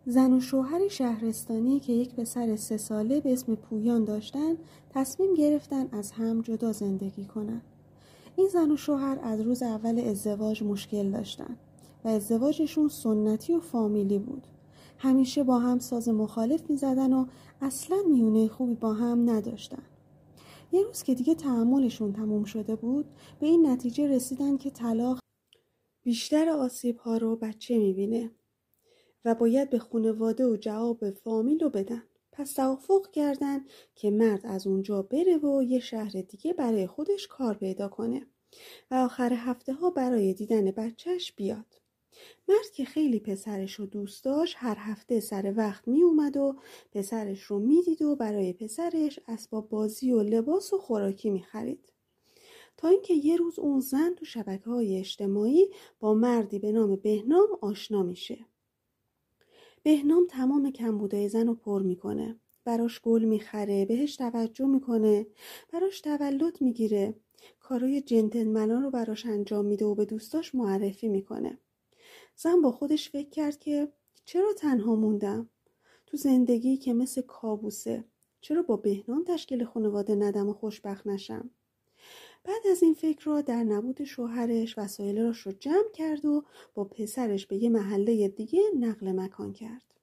زن و شوهر شهرستانی که یک پسر 3 ساله به اسم پویان داشتن تصمیم گرفتن از هم جدا زندگی کنن. این زن و شوهر از روز اول ازدواج مشکل داشتن و ازدواجشون سنتی و فامیلی بود. همیشه با هم ساز مخالف می زدن و اصلا میونه خوبی با هم نداشتن. یه روز که دیگه تحملشون تموم شده بود به این نتیجه رسیدن که طلاق بیشتر آسیب‌ها رو بچه می‌بینه و باید به خانواده و جواب فامیل رو بدن. پس توافق کردن که مرد از اونجا بره و یه شهر دیگه برای خودش کار پیدا کنه و آخر هفته ها برای دیدن بچهش بیاد. مرد که خیلی پسرش رو دوست داشت هر هفته سر وقت می اومد و پسرش رو می دید و برای پسرش اسباب بازی و لباس و خوراکی می خرید. تا اینکه یه روز اون زن تو شبکه‌های اجتماعی با مردی به نام بهنام آشنا میشه. بهنام تمام کمبودای زن رو پر میکنه. براش گل میخره، بهش توجه میکنه، براش تولد میگیره، کارای جنتلمنا رو براش انجام میده و به دوستاش معرفی میکنه. زن با خودش فکر کرد که چرا تنها موندم؟ تو زندگی که مثل کابوسه. چرا با بهنام تشکیل خانواده ندم و خوشبخت نشم؟ بعد از این فکر را در نبود شوهرش وسایلش رو جمع کرد و با پسرش به یه محله دیگه نقل مکان کرد.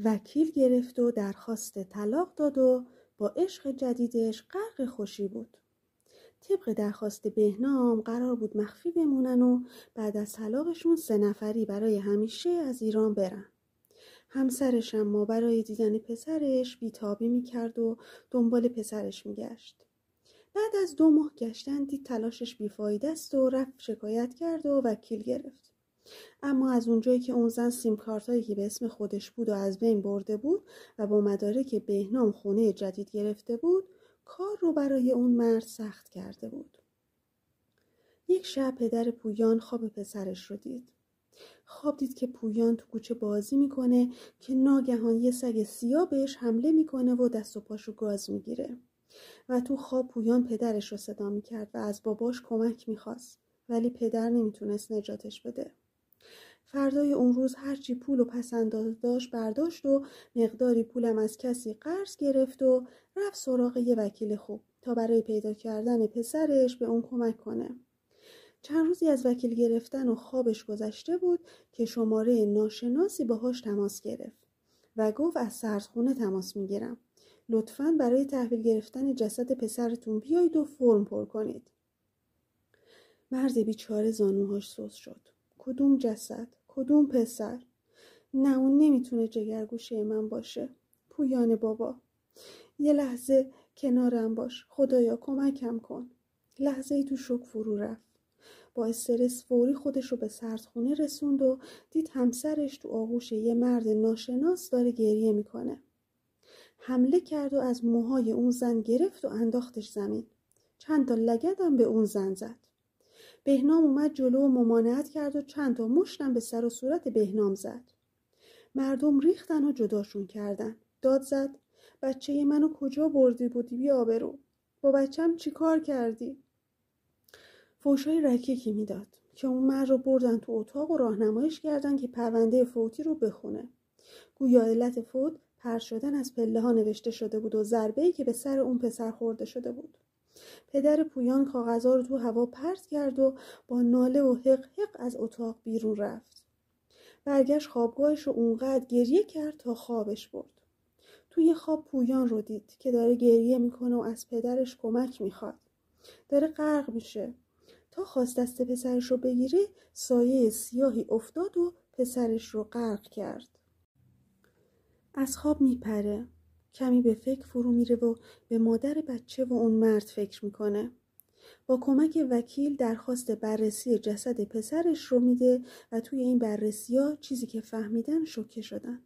وکیل گرفت و درخواست طلاق داد و با عشق جدیدش غرق خوشی بود. طبق درخواست بهنام قرار بود مخفی بمونن و بعد از طلاقشون 3 نفری برای همیشه از ایران برن. همسرش اما برای دیدن پسرش بیتابی میکرد و دنبال پسرش میگشت. بعد از 2 ماه گشتن دید تلاشش بیفایده است و رفت شکایت کرد و وکیل گرفت. اما از اونجایی که اون زن سیم کارتایی که به اسم خودش بود و از بین برده بود و با مدارک بهنام خونه جدید گرفته بود، کار رو برای اون مرد سخت کرده بود. یک شب پدر پویان خواب پسرش رو دید. خواب دید که پویان تو کوچه بازی میکنه که ناگهان یه سگ سیاه بهش حمله میکنه و دست و پاشو گاز میگیره. و تو خواب پویان پدرش رو صدا میکرد و از باباش کمک میخواست، ولی پدر نمیتونست نجاتش بده. فردای اون روز هرچی پول و پس‌انداز داشت برداشت و مقداری پولم از کسی قرض گرفت و رفت سراغ یه وکیل خوب تا برای پیدا کردن پسرش به اون کمک کنه. چند روزی از وکیل گرفتن و خوابش گذشته بود که شماره ناشناسی باهاش تماس گرفت و گفت از سردخونه تماس میگیرم. لطفاً برای تحویل گرفتن جسد پسرتون بیایید و فرم پر کنید. مرد بیچاره زانوهاش سوس شد. کدوم جسد؟ کدوم پسر؟ نه اون نمیتونه جگرگوشه من باشه. پویان بابا، یه لحظه کنارم باش. خدایا کمکم کن. لحظه ای تو شوک فرو رفت. با استرس فوری خودش رو به سردخونه رسوند و دید همسرش تو آغوش یه مرد ناشناس داره گریه میکنه. حمله کرد و از موهای اون زن گرفت و انداختش زمین. چند تا لگدم به اون زن زد. بهنام اومد جلو و ممانعت کرد و چند تا مشتم به سر و صورت بهنام زد. مردم ریختن و جداشون کردن. داد زد بچه منو کجا بردی بودی؟ بی آبرو. با بچم چی کار کردی؟ فحشای رکیکی میداد که اون مرد رو بردن تو اتاق و راهنماییش کردن که پرونده فوتی رو بخونه. گویا علت فوت پرت شدن از پله ها نوشته شده بود و ضربه‌ای که به سر اون پسر خورده شده بود. پدر پویان کاغذها رو تو هوا پرت کرد و با ناله و حق حق از اتاق بیرون رفت. برگشت خوابگاهش رو اونقدر گریه کرد تا خوابش برد. توی خواب پویان رو دید که داره گریه میکنه و از پدرش کمک میخواد. داره غرق میشه. تا خواست دست پسرش رو بگیره سایه سیاهی افتاد و پسرش رو غرق کرد. از خواب میپره. کمی به فکر فرو میره و به مادر بچه و اون مرد فکر میکنه. با کمک وکیل درخواست بررسی جسد پسرش رو میده و توی این بررسی‌ها چیزی که فهمیدن شوکه شدن.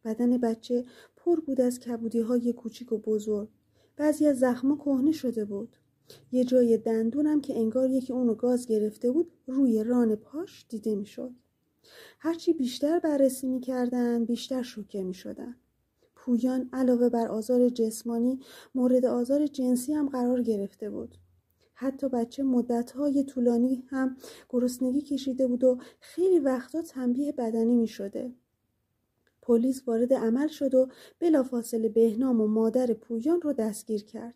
بدن بچه پر بود از کبودی‌های کوچیک و بزرگ. بعضی از زخم‌ها کهنه شده بود. یه جای دندونم که انگار یکی اونو گاز گرفته بود روی ران پاش دیده میشد. هرچی بیشتر بررسی میکردن بیشتر شوکه میشدن. پویان علاوه بر آزار جسمانی مورد آزار جنسی هم قرار گرفته بود. حتی بچه مدت‌های طولانی هم گرسنگی کشیده بود و خیلی وقتا تنبیه بدنی می‌شده. پلیس وارد عمل شد و بلافاصله بهنام و مادر پویان رو دستگیر کرد.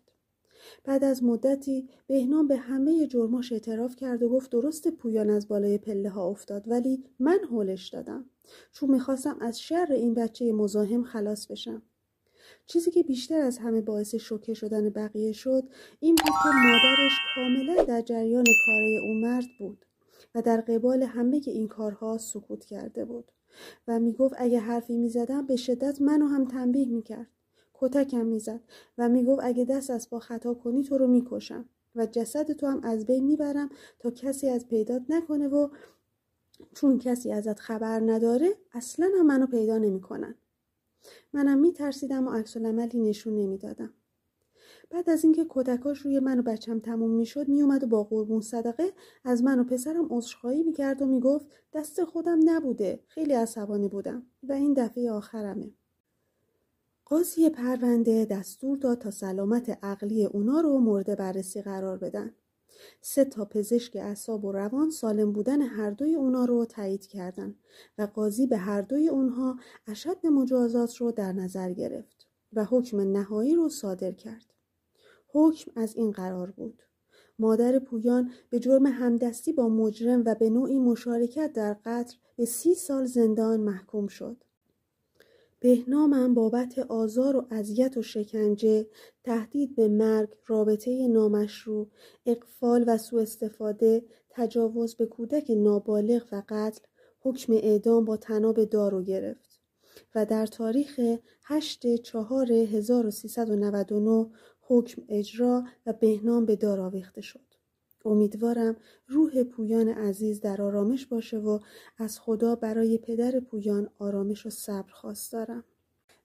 بعد از مدتی بهنام به همه جرماش اعتراف کرد و گفت درست پویان از بالای پله ها افتاد، ولی من هولش دادم چون میخواستم از شر این بچه مزاحم خلاص بشم. چیزی که بیشتر از همه باعث شوکه شدن بقیه شد این بود که مادرش کاملا در جریان کارهای اون مرد بود و در قبال همه این کارها سکوت کرده بود و میگفت اگه حرفی میزدم به شدت منو هم تنبیه میکرد، کتکم میزد و میگفت اگه دست از پا خطا کنی تو رو میکشم و جسد تو هم از بین میبرم تا کسی از پیدات نکنه و چون کسی ازت خبر نداره اصلا هم منو پیدا نمیکنن. منم میترسیدم و عکس العملی نشون نمیدادم. بعد از اینکه کتکاش روی من و بچم تموم میشد میومد و با قربون صدقه از من و پسرم عذرخواهی میکرد و میگفت دست خودم نبوده، خیلی عصبانی بودم و این دفعه آخرمه. قاضی پرونده دستور داد تا سلامت عقلی اونا رو مورد بررسی قرار بدن. 3 پزشک اعصاب و روان سالم بودن هر دوی اونا رو تایید کردن و قاضی به هر دوی اونها اشد مجازات رو در نظر گرفت و حکم نهایی رو صادر کرد. حکم از این قرار بود: مادر پویان به جرم همدستی با مجرم و به نوعی مشارکت در قتل به 30 سال زندان محکوم شد. بهنامم بابت آزار و اذیت و شکنجه، تهدید به مرگ، رابطه نامشروع، اغفال و سوء استفاده، تجاوز به کودک نابالغ و قتل حکم اعدام با طناب دار گرفت و در تاریخ 8/4/1399 حکم اجرا و بهنام به دار آویخته شد. امیدوارم روح پویان عزیز در آرامش باشه و از خدا برای پدر پویان آرامش و صبر خواست دارم.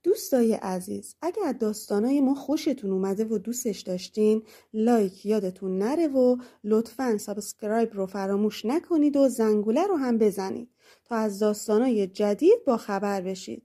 دوستای عزیز، اگر از داستانای ما خوشتون اومده و دوستش داشتین، لایک یادتون نره و لطفاً سابسکرایب رو فراموش نکنید و زنگوله رو هم بزنید تا از داستانای جدید با خبر بشید.